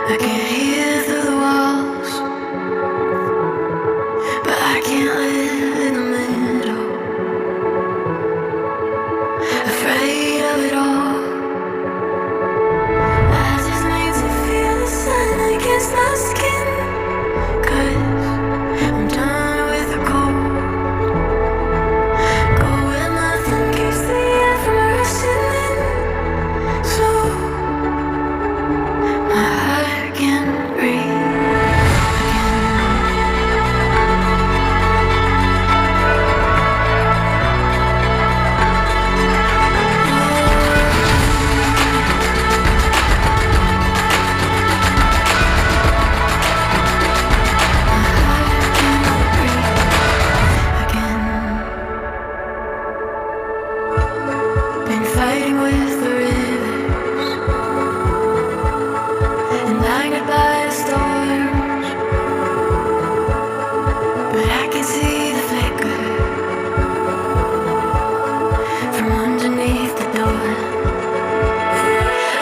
I can hear through the walls, but I can't live in the middle. Afraid of it all. I just need to feel the sun against my skin. 'Cause I'm done with the cold. Go where nothing keeps the air from rushing in. So my heart can breathe. Been fighting with the rivers and blinded by the storms, but I can see the flicker from underneath the door.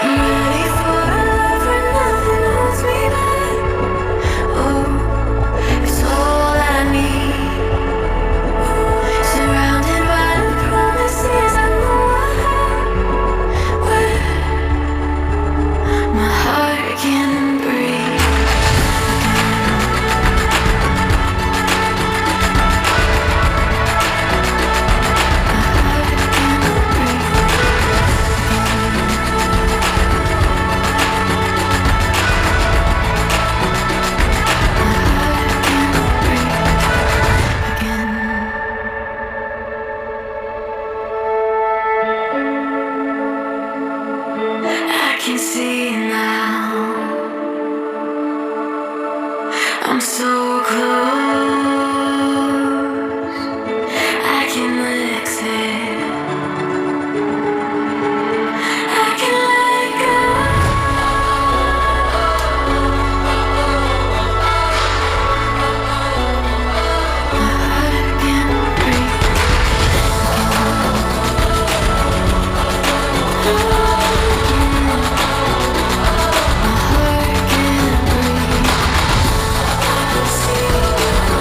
I'm ready for a love where nothing holds me back. Oh, it's all I need. Surrounded by the promises I know I have, where my heart can breathe. I can see now. I'm so close. I can exhale. I can let go. My heart can breathe. My heart can breathe. I see you.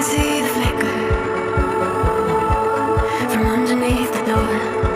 See the flicker from underneath the door.